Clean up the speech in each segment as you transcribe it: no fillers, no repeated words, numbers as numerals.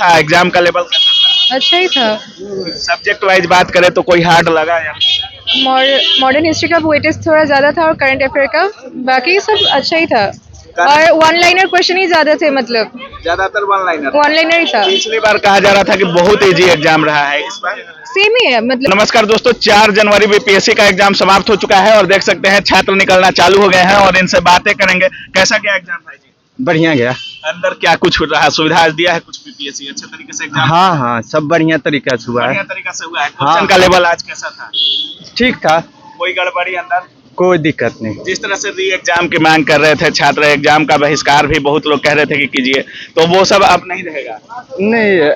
था एग्जाम का लेवल कैसा था? अच्छा ही था। सब्जेक्ट वाइज बात करें तो कोई हार्ड लगा या मॉडर्न हिस्ट्री का वेटेज थोड़ा ज़्यादा था और करंट अफेयर का, बाकी सब अच्छा ही था। और वन लाइनर क्वेश्चन ही ज़्यादा थे, मतलब ज्यादातर वन लाइनर ही था। पिछली बार कहा जा रहा था कि बहुत इजी एग्जाम रहा है, इस बार सेम ही है मतलब। नमस्कार दोस्तों, 4 जनवरी बीपीएससी का एग्जाम समाप्त हो चुका है और देख सकते हैं छात्र निकलना चालू हो गए हैं और इनसे बातें करेंगे। कैसा गया एग्जाम भाई जी? बढ़िया गया। अंदर क्या कुछ रहा, सुविधा दिया है कुछ बीपीएससी अच्छे तरीके से एग्जाम? हाँ हाँ, सब बढ़िया तरीका से हुआ बढ़िया है। तरीका से हुआ है। हाँ। क्वेश्चन का लेवल आज कैसा था? ठीक था, कोई गड़बड़ी अंदर? कोई दिक्कत नहीं। जिस तरह से री एग्जाम की मांग कर रहे थे छात्र, एग्जाम का बहिष्कार भी बहुत लोग कह रहे थे कि कीजिए, तो वो सब अब नहीं रहेगा? नहीं,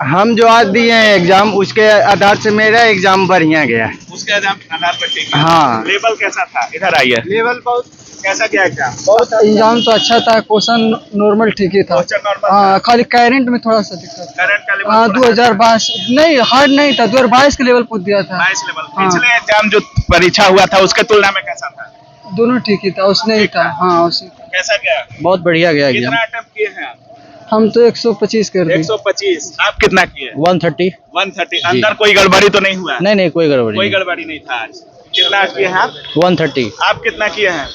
हम जो आज दिए हैं एग्जाम उसके आधार से मेरा एग्जाम बढ़िया गया। उसके आधार पर ठीक है। हाँ। लेवल कैसा था? इधर आइए। लेवल बहुत कैसा गया एग्जाम? बहुत एग्जाम तो अच्छा था, क्वेश्चन नॉर्मल ठीक ही था। Question normal? हाँ, खाली करंट में थोड़ा सा दिक्कत। करंट का लेवल? हाँ, 2022 नहीं, हार्ड नहीं था, 2022 के लेवल पूछ दिया था। 22 लेवल। हाँ। पिछले एग्जाम जो परीक्षा हुआ था उसके तुलना में कैसा था? दोनों ठीक ही था, उसने ही था। हाँ, उसी कैसा गया? बहुत बढ़िया गया एग्जाम। कितना अटेम्प्ट किए हैं आप? हम तो 125 कर दिए। 125। आप कितना किए? 130। 130। अंदर कोई गड़बड़ी तो नहीं हुआ? नहीं, कोई गड़बड़ी कोई नहीं। गड़बड़ी नहीं था आज। कितना किए हैं आप? 130। आप कितना किए हैं?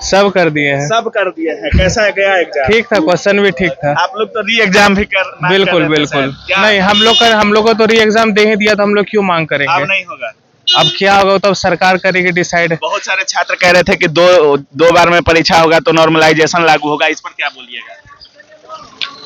सब कर दिए हैं। सब कर दिए हैं। कैसा गया एग्जाम? ठीक था, क्वेश्चन भी ठीक था। आप लोग तो री एग्जाम भी कर बिल्कुल बिल्कुल। नहीं, हम लोग को तो री एग्जाम दे ही दिया था, हम लोग क्यों मांग अब करेंगे? नहीं होगा। अब क्या होगा तब सरकार करेगी डिसाइड। बहुत सारे छात्र कह रहे थे कि दो बार में परीक्षा होगा तो नॉर्मलाइजेशन लागू होगा, इस पर क्या बोलिएगा?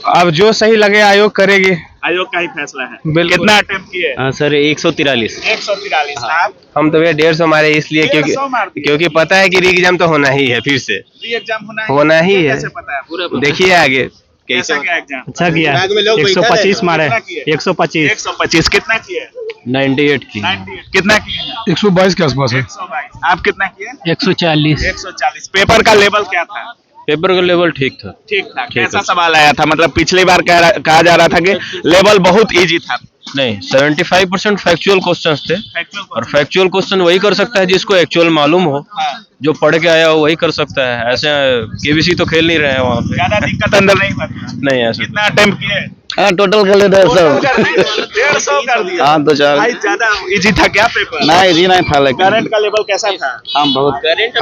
अब जो सही लगे आयोग करेगी। आयोग का ही फैसला है। बिल्कुल। कितना अटेम्प्ट किए? सर 143। 143। आप? हम तो भैया 150 मारे इसलिए 150 मार दिए। क्योंकि पता है कि री एग्जाम तो होना ही है, फिर से री एग्जाम होना ही ये है। कैसे पता है? पूरा देखिए आगे कैसा गया एग्जाम? अच्छा किया। 125 मारे। 125। 125। कितना किए? 98 की। 98। कितना किए? 122 के आसपास 122। आप कितना किए? 140। 140। पेपर का लेवल क्या था? पेपर का लेवल ठीक था। ठीक था। ठीक कैसा है। सवाल आया था? मतलब पिछली बार कहा जा रहा था कि लेवल बहुत इजी था। नहीं, 75% फैक्चुअल क्वेश्चंस थे फैक्चुअल और फैक्चुअल क्वेश्चन वही कर सकता है जिसको एक्चुअल मालूम हो। हाँ। जो पढ़ के आया हो वही कर सकता है। ऐसे केबीसी तो खेल नहीं रहे हैं वहाँ पे। ज्यादा दिक्कत अंदर नहीं हुआ था? नहीं ऐसा। कितना अटेम्प्ट किए? हाँ, टोटल कर लेते हैं सब। 150 कर दिया। हाँ, तो चार। भाई ज्यादा इजी था क्या पेपर? नहीं, इजी नहीं था लेकिन। करंट का लेवल कैसा था? हाँ, बहुत।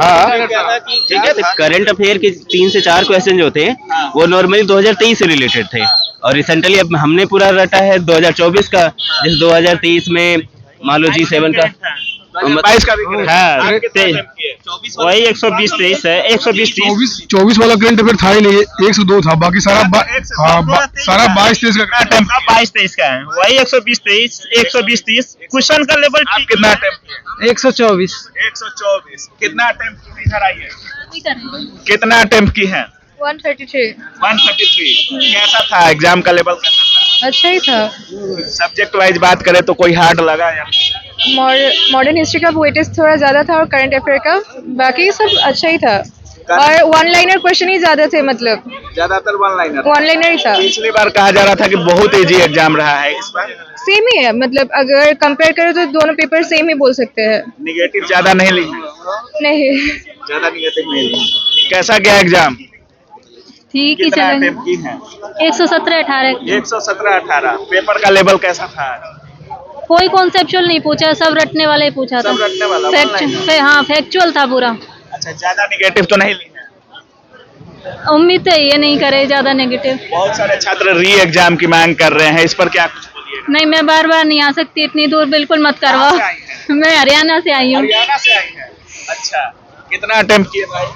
हाँ। ठीक है, करंट अफेयर के 3 से 4 क्वेश्चन जो थे वो नॉर्मली 2023 से रिलेटेड थे और रिसेंटली अब हमने पूरा रटा है 2024 का, जिस 2023 में मान लो G7 का 22 का भी करें। हाँ, आप कितना attempt किए? वही 120-23 है, 120-30। 24 वाला करंट अफेयर था ही नहीं, 102 था, बाकी सारा सारा 22-23 का attempt 22-23 का है, वही 120-23, 120-30 क्वेश्चन का लेवल। आप कितना अटेम्प्ट किए? 124। 124। कितना अटेम्प्ट की? इधर आइए। कितना अटेम्प्ट की है? 133। 133। कैसा था एग्जाम का लेवल? कैसा था? अच्छा ही था। सब्जेक्ट वाइज बात करें तो कोई हार्ड लगा या मॉडर्न हिस्ट्री का वेटेज थोड़ा ज़्यादा था और करंट अफेयर का, बाकी सब अच्छा ही था। और वन लाइनर क्वेश्चन ही ज़्यादा थे, मतलब ज्यादातर वन लाइनर ही था। पिछली बार कहा जा रहा था कि बहुत इजी एग्जाम रहा है, इस बार सेम ही है, मतलब अगर कंपेयर करें तो दोनों पेपर सेम ही बोल सकते हैं। निगेटिव ज्यादा नहीं ली? नहीं, ज्यादा निगेटिव नहीं ली। कैसा गया एग्जाम? ठीक ही कितना चलेगा। अटेम्प्ट की है? 117-18। 117-18। पेपर का लेवल कैसा था? कोई कॉन्सेप्चुअल नहीं पूछा, सब रटने वाला ही पूछा था। सब रटने वाला? हाँ, फैक्चुअल था पूरा। अच्छा, ज्यादा निगेटिव तो नहीं ली है? उम्मीद तो ये नहीं करे ज्यादा नेगेटिव। बहुत सारे छात्र री एग्जाम की मांग कर रहे हैं, इस पर क्या कुछ बोलिएगा? नहीं, मैं बार बार नहीं आ सकती, इतनी दूर बिल्कुल मत करवाओ। कहाँ से आई हैं? मैं हरियाणा से आई हूँ। हरियाणा से आई है। अच्छा, कितना अटेम्प्ट किए भाई?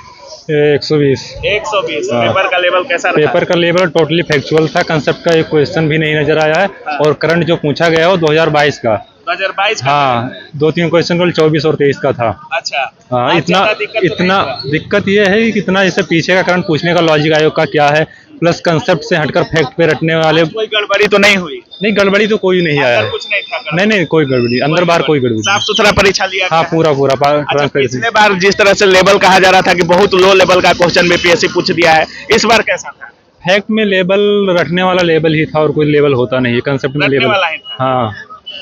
120। 120। पेपर का लेवल कैसा रहा? पेपर का लेवल टोटली फैक्चुअल था, कंसेप्ट का एक क्वेश्चन भी नहीं नजर आया है और करंट जो पूछा गया वो 2022 का। 2022 का? हाँ, 2-3 क्वेश्चन केवल 24 और 23 का था। अच्छा। हाँ, आज इतना ज्यादा दिक्कत तो नहीं इतना हुआ? दिक्कत ये है कि कितना जैसे पीछे का करंट पूछने का लॉजिक आयोग का क्या है, प्लस कंसेप्ट से हटकर फैक्ट पे रटने वाले। कोई गड़बड़ी तो नहीं हुई? नहीं, गड़बड़ी तो कोई नहीं आया अंदर है। कुछ नहीं था गड़बड़ी? नहीं, कोई गड़बड़ी अंदर बाहर कोई गड़बड़ी। साफ सुथरा परीक्षा लिया हाँ, गया है? पूरा अच्छा, ट्रांसपेरेंसी। पिछले बार जिस तरह से लेवल कहा जा रहा था कि बहुत लो लेवल का क्वेश्चन बीपीएससी पूछ दिया है, इस बार कैसा था? फैक्ट में लेवल रटने वाला लेवल ही था और कोई लेवल होता नहीं है कंसेप्ट में रटने लेवल। वाला ही था? हाँ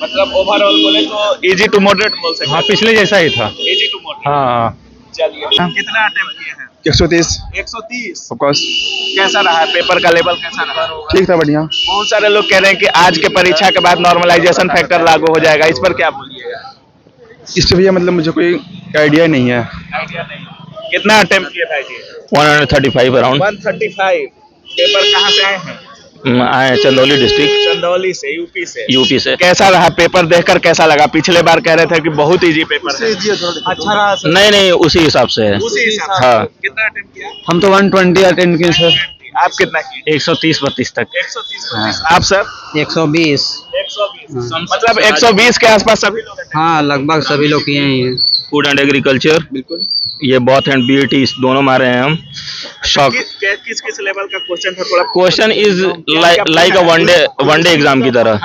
मतलब ओवरऑल बोले तो इजी टू मॉडरेट बोल सकते हैं। हाँ, पिछले जैसा ही था। Easy to moderate. हाँ। चलिए, कितना अटेम्प्ट किए हैं? 130 130। ऑफ कोर्स कैसा रहा पेपर का लेवल, कैसा रहा? ठीक था, बढ़िया। बहुत सारे लोग कह रहे हैं कि आज के परीक्षा के बाद नॉर्मलाइजेशन फैक्टर लागू हो जाएगा, इस पर क्या बोलिएगा? इससे भैया मतलब मुझे कोई आइडिया नहीं है। आइडिया नहीं। कितना अटेम्प्ट किए भाई जी? 135 अराउंड 135। पेपर कहाँ से आए हैं? आए चंदौली डिस्ट्रिक्ट, चंदौली से, यूपी से। यूपी से। कैसा रहा पेपर, देखकर कैसा लगा? पिछले बार कह रहे थे कि बहुत इजी पेपर है। अच्छा रहा सर? नहीं नहीं, उसी हिसाब से है। उसी हिसाब से। हाँ। कितना अटेम्प्ट किया? हम तो 120 अटेंड किए सर। आप कितना किए? 130-32 तक। 130। आप सर? 120। 120। मतलब 120 के आसपास सभी लोग हैं। हाँ, लगभग सभी लोग किए हैं। फूड एंड एग्रीकल्चर, बिल्कुल। ये बॉथ एंड बीईटी दोनों मारे हैं हम। शॉक। किस किस लेवल का क्वेश्चन था? थोड़ा question is like a one day exam की तरह।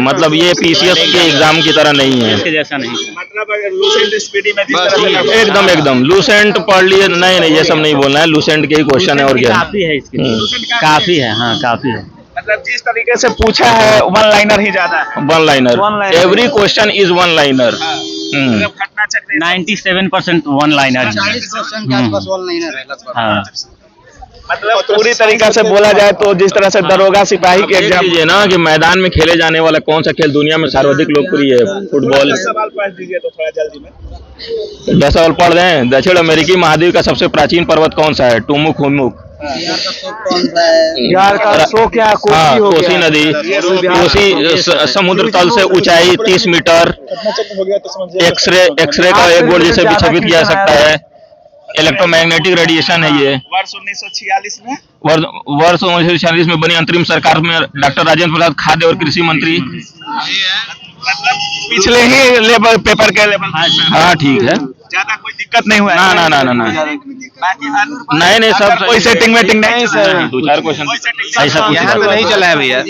मतलब ये पीसीएस के एग्जाम की तरह नहीं है। इसके जैसा नहीं। मतलब अगर लूसेंट स्पीडी में जिस तरह से एकदम एकदम लूसेंट पढ़ लिए, नहीं नहीं ये सब नहीं बोलना है, लूसेंट के ही क्वेश्चन है और क्या है। काफी है इसके, काफी है, हाँ काफी है। मतलब जिस तरीके से पूछा है वन लाइनर ही ज्यादा है। One liner, every question is one liner. मतलब घटना चक्र 97% वन लाइनर। 40% के आसपास ऑनलाइन है लगभग। हाँ, मतलब पूरी तरीका से बोला जाए तो जिस तरह से दरोगा सिपाही के एग्जाम ये ना कि मैदान में खेले जाने वाला कौन सा खेल दुनिया में सर्वाधिक लोकप्रिय है? फुटबॉल। सवाल पढ़ दीजिए तो थोड़ा जल्दी में। 10 सवाल पढ़ दें। दक्षिण अमेरिकी महाद्वीप का सबसे प्राचीन पर्वत कौन सा है? टुमुक हुमुक। बिहार का शो क्या? हाँ, कोसी नदी। कोसी समुद्र तल से ऊंचाई 30 मीटर। एक्सरे का एक बोर्ड जिसे विक्षेपित किया जा सकता है। इलेक्ट्रोमैग्नेटिक रेडिएशन है ये। वर्ष 1946 में वर्ष 1946 में बनी अंतरिम सरकार में डॉक्टर राजेंद्र प्रसाद खाद्य और कृषि मंत्री। मतलब पिछले ही लेवल पेपर के लेवल। हाँ ठीक है, ज्यादा कोई दिक्कत नहीं हुआ है? ना ना ना ना ना, बाकी हर नहीं नहीं सब कोई सेटिंग वेटिंग नहीं सर? 2-4 क्वेश्चन ऐसा कुछ यहाँ तो नहीं चला है भैया,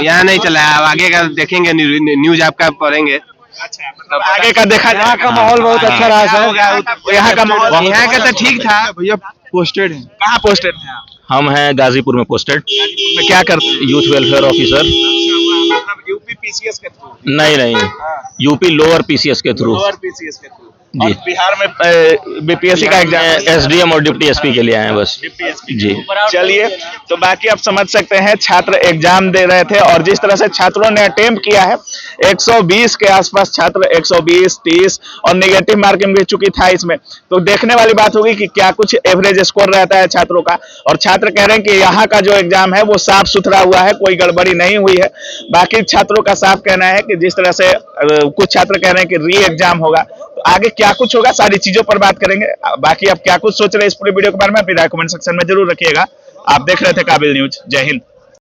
यहाँ नहीं चला है। अब आगे का देखेंगे, न्यूज आपका पढ़ेंगे। अच्छा, मतलब आगे का देखा जाए। यहाँ का माहौल बहुत अच्छा रहा सर। यहाँ का माहौल, यहाँ का तो ठीक था। भैया पोस्टेड है। कहाँ पोस्टेड है आप? हम हैं गाजीपुर में पोस्टेड, में क्या करते हैं? Youth welfare officer. मतलब यूपी पीसीएस के थ्रू? नहीं नहीं, यूपी लोअर पीसीएस के थ्रू। लोअर पीसीएस के थ्रू। जी। और बिहार में बीपीएससी का एग्जाम? एसडीएम और डिप्टी एसपी के लिए आए हैं बस। जी। चलिए, तो बाकी आप समझ सकते हैं छात्र एग्जाम दे रहे थे और जिस तरह से छात्रों ने अटेम्प्ट किया है 120 के आसपास छात्र, 120, 30 और नेगेटिव मार्किंग भी चुकी था इसमें। तो देखने वाली बात होगी कि क्या कुछ एवरेज स्कोर रहता है छात्रों का। और छात्र कह रहे हैं कि यहाँ का जो एग्जाम है वो साफ सुथरा हुआ है, कोई गड़बड़ी नहीं हुई है। बाकी छात्रों का साफ कहना है कि जिस तरह से कुछ छात्र कह रहे हैं कि री एग्जाम होगा, तो आगे क्या कुछ होगा सारी चीजों पर बात करेंगे। बाकी आप क्या कुछ सोच रहे हैं इस पूरे वीडियो के बारे में अपनी राय कमेंट सेक्शन में जरूर रखिएगा। आप देख रहे थे काबिल न्यूज। जय हिंद।